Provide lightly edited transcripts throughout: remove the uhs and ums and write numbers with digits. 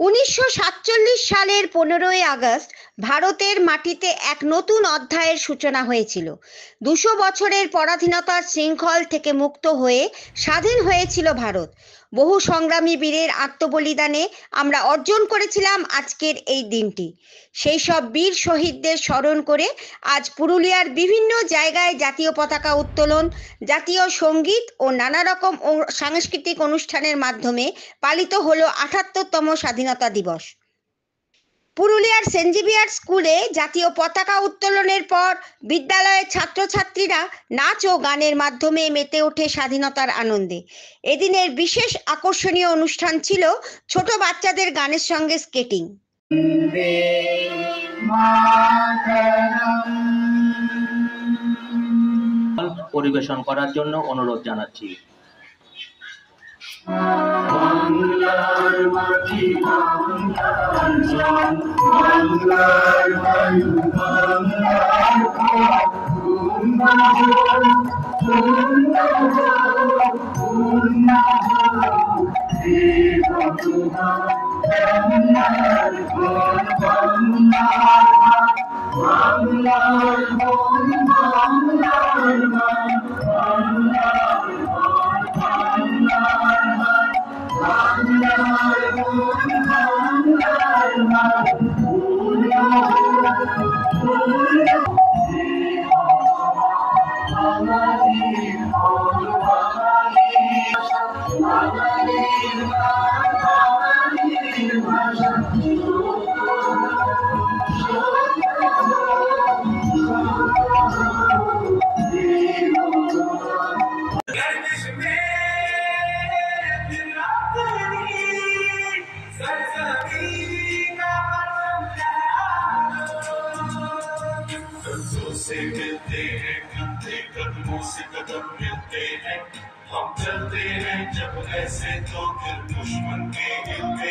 1947 সালের 15ই আগস্ট ভারতের মাটিতে এক নতুন অধ্যায়ের সূচনা হয়েছিল। 200 বছরের পরাধীনতার শৃঙ্খল থেকে মুক্ত হয়ে স্বাধীন হয়েছিল ভারত। বহু সংগ্রামী বীরের আত্মবলিদানে আমরা অর্জন করেছিলাম আজকের এই দিনটি। সেই সব বীর শহীদদের স্মরণ করে আজ পুরুলিয়ার বিভিন্ন জায়গায় জাতীয় পতাকা উত্তোলন, জাতীয় সঙ্গীত ও নানা রকম সাংস্কৃতিক অনুষ্ঠানের মাধ্যমে পালিত হলো 78তম স্বাধীনতা দিবস। পুরুলিয়ার সেন্ট জেভিয়ার্স স্কুলে জাতীয় পতাকা উত্তোলনের পর বিদ্যালয়ের ছাত্রছাত্রীরা নাচ ও গানের মাধ্যমে মেতে ওঠে স্বাধীনতার আনন্দে। এদিনের বিশেষ আকর্ষণীয় অনুষ্ঠান ছিল ছোট বাচ্চাদের গানের সঙ্গে স্কেটিং। পরিবেশন করার জন্য অনুরোধ জানাচ্ছি। বাংলার মাটি, বাংলার জন, বাংলার বায়ু, বাংলার ঘর, উন্নয়ন, উন্নয়ন, উন্নয়ন, দেবতোমা, বাংলার ঘর, বাংলার হাট, বাংলার মন, বাংলার মান, বাংলার ঘর, বাংলার হাট, বাংলার মন, বাংলার মান, আমাদের ঘর, বাঙালির ভাষা, বাঙালির গান, বাঙালির ভাষা, से मिलते हैं, कंधे कदमों से कदम मिलते हैं, हम चलते हैं जब ऐसे तो फिर दुश्मन के हिलते।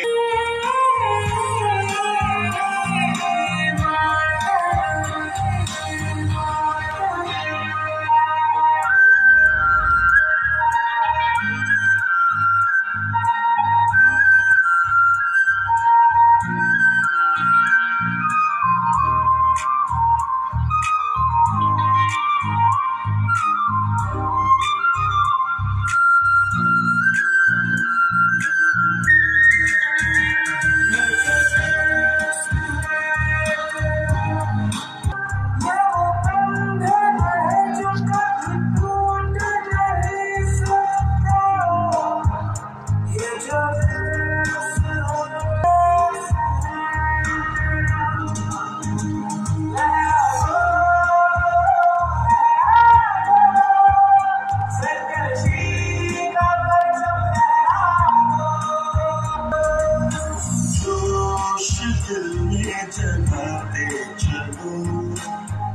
जगाते चलो,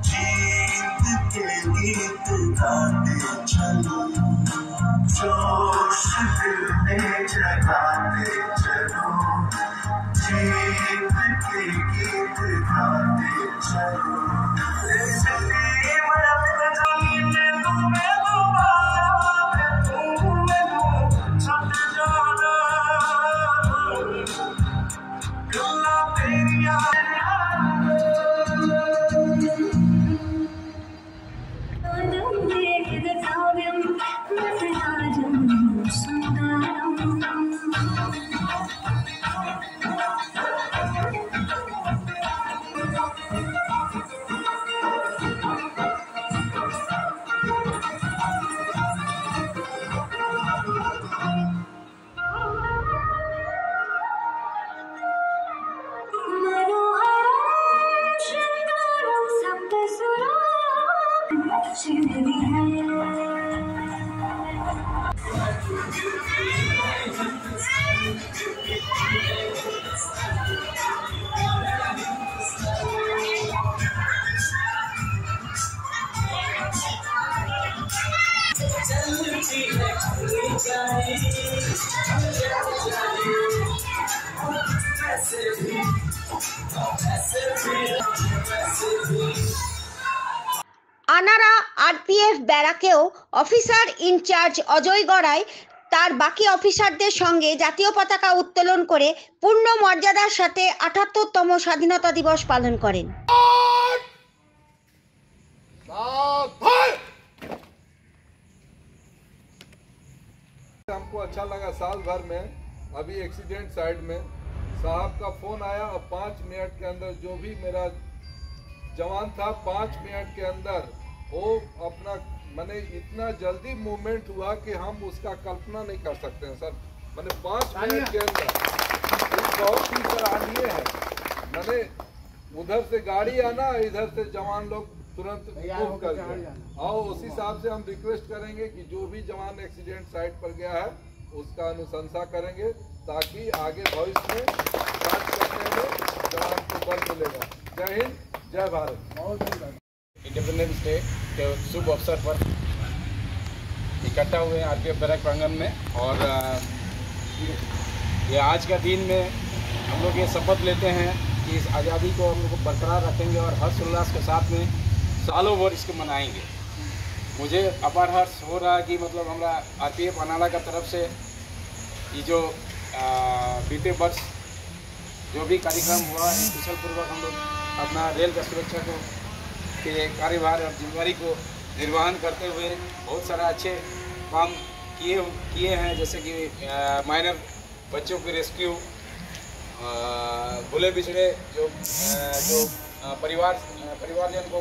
जीत के गीत गाते चलो, जोश दिल में जगाते चलो, जीत के गीत गाते चलो। আনারা আরপিএফ ব্যারাকেও অফিসার ইনচার্জ অজয় গড়াই তার বাকি অফিসারদের সঙ্গে জাতীয় পতাকা উত্তোলন করে পূর্ণ মর্যাদার সাথে ৭৮তম স্বাধীনতা দিবস পালন করেন। हमको अच्छा लगा साल भर में अभी एक्सीडेंट साइड में साहब का फोन आया और 5 मिनट के अंदर जो भी मेरा जवान था 5 मिनट के अंदर वो अपना मैंने इतना जल्दी मूवमेंट हुआ कि हम उसका कल्पना नहीं कर सकते हैं सर। मैंने 5 मिनट के अंदर बहुत ही सराहनीय है। मैंने उधर से गाड़ी आना इधर से जवान लोग तुरंत मूव कर गए। और उसी हिसाब से हम रिक्वेस्ट करेंगे कि जो भी जवान एक्सीडेंट साइट पर गया है उसका अनुशंसा करेंगे ताकि आगे भविष्य में कार्य करने में जवान को बल मिलेगा। जय हिंद, जय भारत। इंडिपेंडेंस डे के शुभ अवसर पर इकट्ठा हुए हैं आरपीएफ बैरक प्रांगण में। और ये आज का दिन में हम लोग ये शपथ लेते हैं कि इस आज़ादी को हम लोग बरकरार रखेंगे और हर्षोल्लास के साथ में सालों भर इसको मनाएंगे। मुझे अपार हर्ष हो रहा है कि मतलब हमारा आरपीएफ अनाला का तरफ से ये जो बीते वर्ष जो भी कार्यक्रम हुआ है कुशल पूर्वक हम लोग अपना रेल का सुरक्षा को के कार्यभार और जिम्मेदारी को निर्वहन करते हुए बहुत सारा अच्छे काम किए हैं, जैसे कि माइनर बच्चों की रेस्क्यू, भूले बिछड़े जो परिवारजन को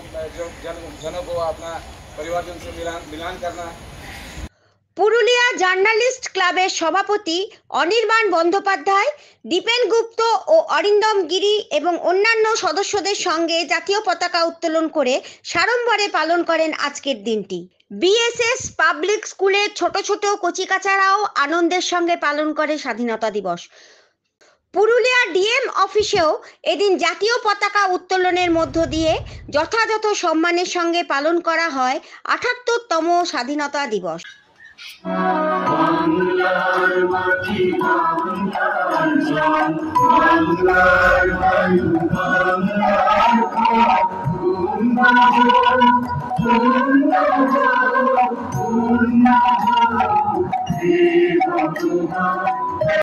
जनों को अपना परिवारजन से मिलान करना। পুরুলিয়া জার্নালিস্ট ক্লাবের সভাপতি অনির্বাণ বন্দ্যোপাধ্যায়, দীপেন গুপ্ত ও অরিন্দম গিরি এবং অন্যান্য সদস্যদের সঙ্গে জাতীয় পতাকা উত্তোলন করে সাড়ম্বরে পালন করেন আজকের দিনটি। বিএসএস পাবলিক স্কুলের ছোট ছোট কচিকাচারাও আনন্দের সঙ্গে পালন করে স্বাধীনতা দিবস। পুরুলিয়া ডিএম অফিসেও এদিন জাতীয় পতাকা উত্তোলনের মধ্য দিয়ে যথাযথ সম্মানের সঙ্গে পালন করা হয় ৭৮তম স্বাধীনতা দিবস। বাংলার মাটি বাংলার জন, বাংলার বায়ু বাংলার